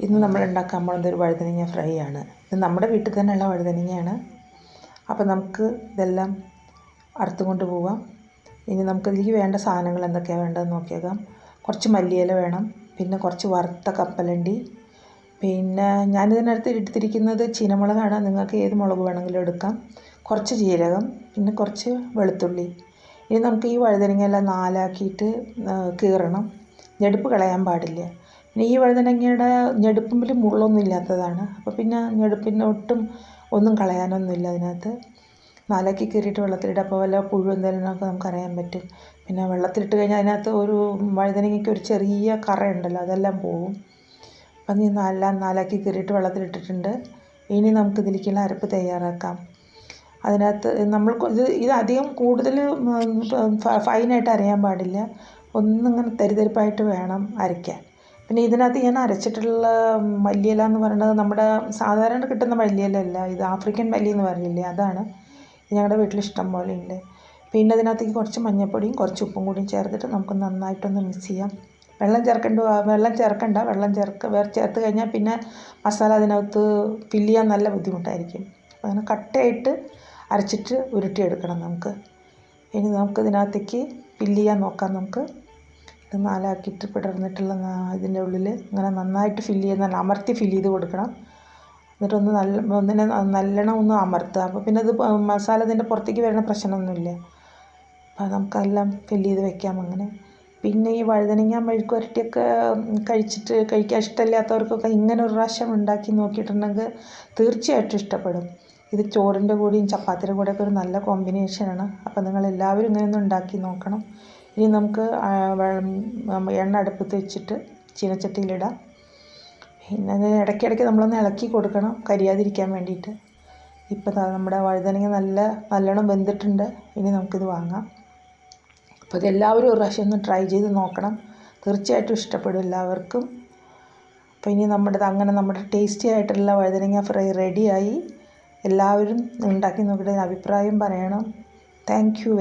ഇന്ന് നമ്മൾ ഉണ്ടാക്കാൻ പോകുന്നത് ഒരു വഴുതനങ്ങ ഫ്രൈ ആണ്. ഇത് നമ്മുടെ വീട്ടിൽ തന്നെയുള്ള വഴുതനങ്ങയാണ്. അപ്പോൾ നമുക്ക് ഇതെല്ലാം അറുത്തുകൊണ്ട് പോവാം. ഇനി നമുക്കിതിലേക്ക് വേണ്ട സാധനങ്ങൾ എന്തൊക്കെയാണ് വേണ്ടതെന്ന് നോക്കിയേക്കാം. കുറച്ച് മല്ലിയില വേണം, പിന്നെ കുറച്ച് വറുത്ത കപ്പലണ്ടി, പിന്നെ ഞാനിതിനകത്ത് എടുത്തിരിക്കുന്നത് ചീനമുളകാണ്. നിങ്ങൾക്ക് ഏത് മുളക് വേണമെങ്കിലും എടുക്കാം. കുറച്ച് ജീരകം, പിന്നെ കുറച്ച് വെളുത്തുള്ളി. ഇനി നമുക്ക് ഈ വഴുതനങ്ങയെല്ലാം നാലാക്കിയിട്ട് കീറണം. ഞെടുപ്പ് കളയാൻ പാടില്ല. പിന്നെ ഈ വഴുതനങ്ങയുടെ ഞെടുപ്പിൽ മുള്ളൊന്നും ഇല്ലാത്തതാണ്. അപ്പോൾ പിന്നെ ഞെടുപ്പിന് ഒന്നും കളയാനൊന്നുമില്ല അതിനകത്ത്. നാലാക്കി കീറിയിട്ട് വെള്ളത്തിലിട്ട് അപ്പോൾ വല്ല പുഴു എന്തെങ്കിലുമൊക്കെ നമുക്കറിയാൻ പറ്റും. പിന്നെ വെള്ളത്തിലിട്ട് കഴിഞ്ഞാൽ അതിനകത്ത് ഒരു വഴുതനങ്ങയ്ക്ക് ഒരു ചെറിയ കറ ഉണ്ടല്ലോ, അതെല്ലാം പോകും. അപ്പം നീ നാലാക്കി കീറിയിട്ട് വെള്ളത്തിലിട്ടിട്ടുണ്ട്. ഇനി നമുക്ക് ഇതിലേക്കുള്ള അരപ്പ് തയ്യാറാക്കാം. അതിനകത്ത് ഇത് അധികം കൂടുതൽ ഫൈനായിട്ട് അരയാൻ പാടില്ല. ഒന്നിങ്ങനെ തരിതരിപ്പായിട്ട് വേണം അരയ്ക്കാൻ. പിന്നെ ഇതിനകത്ത് ഞാൻ അരച്ചിട്ടുള്ള മല്ലിയില എന്ന് പറയുന്നത് നമ്മുടെ സാധാരണ കിട്ടുന്ന മല്ലിയില അല്ല, ഇത് ആഫ്രിക്കൻ മല്ലി എന്ന് പറയില്ലേ, അതാണ്. ഇത് ഞങ്ങളുടെ വീട്ടിൽ ഇഷ്ടം പോലെ ഉണ്ട്. പിന്നെ അതിനകത്തേക്ക് കുറച്ച് മഞ്ഞൾപ്പൊടിയും കുറച്ച് ഉപ്പും കൂടിയും ചേർത്തിട്ട് നമുക്ക് നന്നായിട്ടൊന്ന് മിക്സ് ചെയ്യാം. വെള്ളം ചേർക്കണ്ട. വെള്ളം ചേർത്ത് കഴിഞ്ഞാൽ പിന്നെ മസാല അതിനകത്ത് ഫില്ല് ചെയ്യാൻ നല്ല ബുദ്ധിമുട്ടായിരിക്കും. അപ്പോൾ അങ്ങനെ കട്ടയായിട്ട് അരച്ചിട്ട് ഉരുട്ടിയെടുക്കണം നമുക്ക്. ഇനി നമുക്ക് ഇതിനകത്തേക്ക് ഫില്ല് ചെയ്യാൻ നോക്കാം. നമുക്ക് ഇത് നാലാക്കിയിട്ട് പിടർന്നിട്ടുള്ള ഇതിൻ്റെ ഉള്ളിൽ ഇങ്ങനെ നന്നായിട്ട് ഫില്ല് ചെയ്ത് നല്ല അമർത്തി ഫില്ല് ചെയ്ത് കൊടുക്കണം. എന്നിട്ടൊന്ന് നല്ലോണം ഒന്ന് അമർത്തുക. അപ്പോൾ പിന്നെ ഇത് മസാല ഇതിൻ്റെ പുറത്തേക്ക് വരുന്ന പ്രശ്നമൊന്നുമില്ല. അപ്പോൾ നമുക്കെല്ലാം ഫില്ല് ചെയ്ത് വെക്കാം അങ്ങനെ. പിന്നെ ഈ വഴുതനങ്ങ മെഴുക്ക് പുരട്ടിയൊക്കെ കഴിക്കാൻ ഇഷ്ടമില്ലാത്തവർക്കൊക്കെ ഇങ്ങനെ ഒരു പ്രാവശ്യം ഉണ്ടാക്കി നോക്കിയിട്ടുണ്ടെങ്കിൽ തീർച്ചയായിട്ടും ഇഷ്ടപ്പെടും. ഇത് ചോറിൻ്റെ കൂടെയും ചപ്പാത്തിയുടെ കൂടെയൊക്കെ ഒരു നല്ല കോമ്പിനേഷനാണ്. അപ്പോൾ നിങ്ങളെല്ലാവരും ഇങ്ങനെയൊന്ന് ഉണ്ടാക്കി നോക്കണം. ഇനി നമുക്ക് എണ്ണ അടുപ്പത്ത് വെച്ചിട്ട് ചീനച്ചട്ടിയിലിടാം. പിന്നെ അത് ഇടയ്ക്കിടയ്ക്ക് നമ്മളൊന്ന് ഇളക്കി കൊടുക്കണം, കരിയാതിരിക്കാൻ വേണ്ടിയിട്ട്. ഇപ്പോൾ നമ്മുടെ വഴുതനങ്ങ നല്ലോണം വെന്തിട്ടുണ്ട്. ഇനി നമുക്കിത് വാങ്ങാം. അപ്പോൾ ഇതെല്ലാവരും ഒരു പ്രാവശ്യം ഒന്ന് ട്രൈ ചെയ്ത് നോക്കണം. തീർച്ചയായിട്ടും ഇഷ്ടപ്പെടും എല്ലാവർക്കും. അപ്പോൾ ഇനി നമ്മുടെ ടേസ്റ്റി ആയിട്ടുള്ള വഴുതനങ്ങ ഫ്രൈ റെഡിയായി. എല്ലാവരും ഉണ്ടാക്കി നോക്കിയിട്ട് അഭിപ്രായം പറയണം. Thank you.